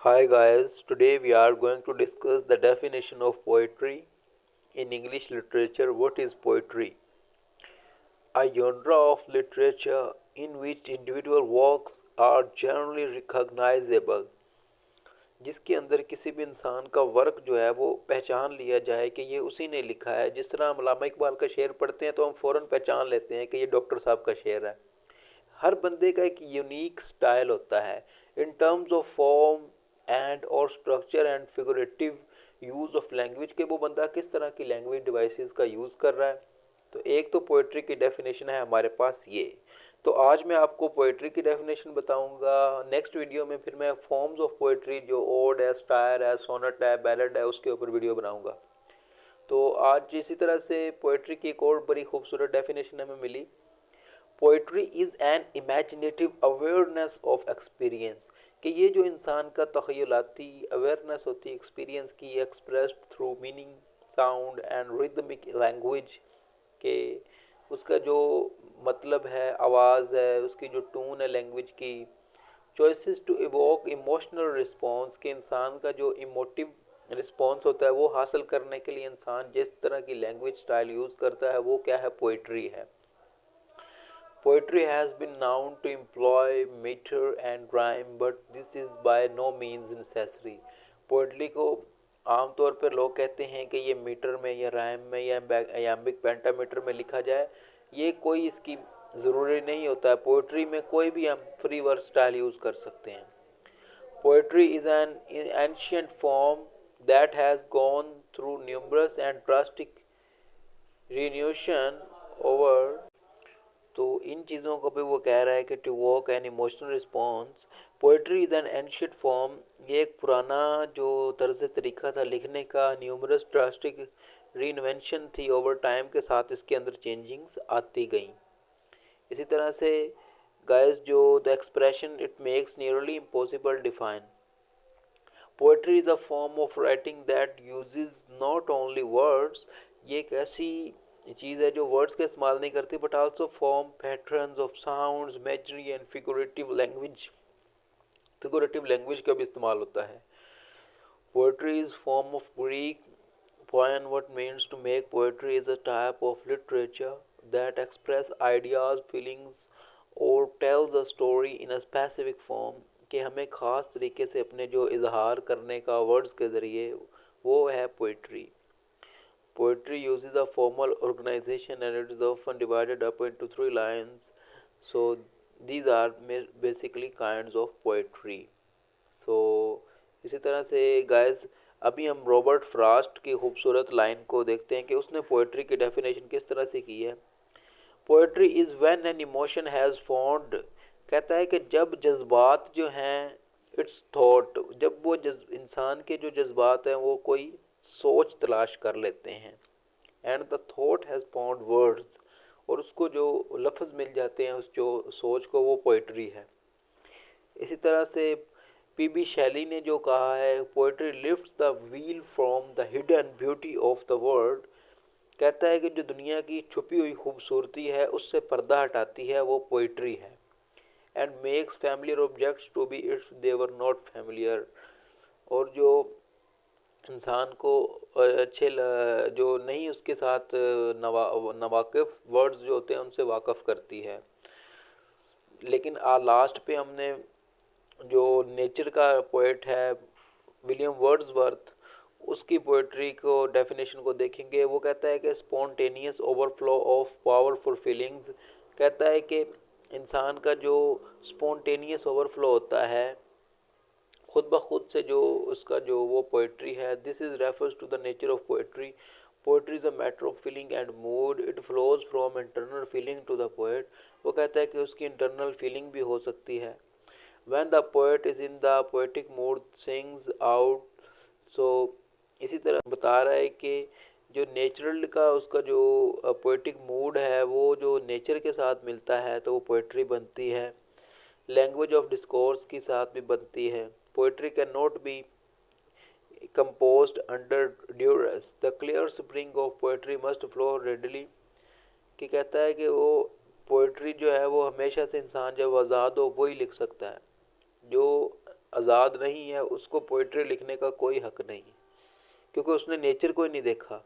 Hi guys, today we are going to discuss the definition of poetry in English literature. What is poetry? A genre of literature in which individual works are generally recognizable, जिसके अंदर किसी भी इंसान का work जो है वो पहचान लिया जाए कि ये उसी ने लिखा है। जिस तरह हम अल्लामा इकबाल का शेर पढ़ते हैं तो हम फ़ौरन पहचान लेते हैं कि ये डॉक्टर साहब का शेर है। हर बंदे का एक यूनिक स्टाइल होता है in terms of form and और structure and figurative use of language के वो बंदा किस तरह की लैंग्वेज डिवाइसेस का यूज़ कर रहा है। तो एक तो पोइट्री की डेफिनेशन है हमारे पास ये। तो आज मैं आपको पोइट्री की डेफिनेशन बताऊंगा। नेक्स्ट वीडियो में फिर मैं फॉर्म्स ऑफ पोइट्री जो ओड है, स्टायर है, सोनेट है, बैलेड है, उसके ऊपर वीडियो बनाऊंगा। तो आज इसी तरह से पोइट्री की एक और बड़ी खूबसूरत डेफिनेशन हमें मिली। Poetry is an imaginative awareness of experience, कि ये जो इंसान का तख़यलाती अवेयरनेस होती है एक्सपीरियंस की, expressed through meaning, sound and rhythmic language के, उसका जो मतलब है, आवाज़ है, उसकी जो टून है लैंग्वेज की, choices to evoke emotional response, के इंसान का जो इमोटिव रिस्पॉन्स होता है वो हासिल करने के लिए इंसान जिस तरह की लैंग्वेज स्टाइल यूज़ करता है वो क्या है, पोइट्री है। Poetry has been known to employ meter and rhyme, but this is by no means necessary. Poetry को आमतौर पर लोग कहते हैं कि ये मीटर में या राइम में या याम्बिक पेंटामीटर में लिखा जाए, ये कोई इसकी ज़रूरी नहीं होता है। पोइट्री में कोई भी हम फ्री वर्ड स्टाइल यूज़ कर सकते हैं। Poetry is an ancient form that has gone through numerous and drastic renewation over। तो इन चीज़ों को भी वो कह रहा है कि to evoke an emotional response, poetry is an ancient form, ये एक पुराना जो तर्ज तरीका था लिखने का, न्यूमरस ड्रास्टिक रीइन्वेंशन थी, ओवर टाइम के साथ इसके अंदर चेंजिंग्स आती गई। इसी तरह से गाइस जो the expression it makes nearly impossible define. Poetry is a form of writing that uses not only words, ये एक ऐसी चीज़ है जो वर्ड्स का इस्तेमाल नहीं करती but also form patterns of sounds, imagery and figurative language का भी इस्तेमाल होता है। Poetry is form of Greek poem. What means to make poetry is a type of literature that express ideas, feelings और tells a story in a specific form, कि हमें ख़ास तरीके से अपने जो इजहार करने का वर्ड्स के ज़रिए, वो है poetry. Poetry uses a formal organization and it is often divided up into three lines. So these are basically kinds of poetry. So इसी तरह से गाइस अभी हम रॉबर्ट फ्रॉस्ट की खूबसूरत लाइन को देखते हैं कि उसने पोइट्री की डेफिनेशन किस तरह से की है। Poetry is when an emotion has formed, कहता है कि जब जज्बात जो हैं, इट्स थॉट, जब वो इंसान के जो जज्बात हैं वो कोई सोच तलाश कर लेते हैं, and the thought has found words, और उसको जो लफ्ज़ मिल जाते हैं उस जो सोच को, वो पोइट्री है। इसी तरह से पी शैली ने जो कहा है, poetry lifts the wheel from the hidden beauty of the world, कहता है कि जो दुनिया की छुपी हुई खूबसूरती है उससे पर्दा हटाती है, वो पोइट्री है। And makes familiar objects to be it's they were not familiar, और जो इंसान को अच्छे जो नहीं उसके साथ नवाकिफ वर्ड्स जो होते हैं उनसे वाकफ़ करती है। लेकिन लास्ट पे हमने जो नेचर का पोएट है विलियम वर्ड्सवर्थ, उसकी पोइट्री को डेफिनेशन को देखेंगे। वो कहता है कि spontaneous overflow of powerful feelings, कहता है कि इंसान का जो स्पॉन्टेनियस ओवरफ्लो होता है खुद ब खुद से, जो उसका जो वो पोइट्री है, this is refers to the nature of poetry. Poetry is a matter of feeling and mood, it flows from internal feeling to the poet. वो कहता है कि उसकी इंटरनल फीलिंग भी हो सकती है। When the poet is in the poetic mood sings out. So इसी तरह बता रहा है कि जो नेचुरल का उसका जो पोएटिक मूड है वो जो नेचर के साथ मिलता है तो वो पोइट्री बनती है। लैंग्वेज ऑफ डिस्कोर्स के साथ भी बनती है। Poetry can not be composed under duress, the clear spring of poetry must flow readily, कि कहता है कि वो पोइट्री जो है वो हमेशा से इंसान जब आज़ाद हो वही लिख सकता है। जो आज़ाद नहीं है उसको पोइट्री लिखने का कोई हक नहीं, क्योंकि उसने नेचर को ही नहीं देखा।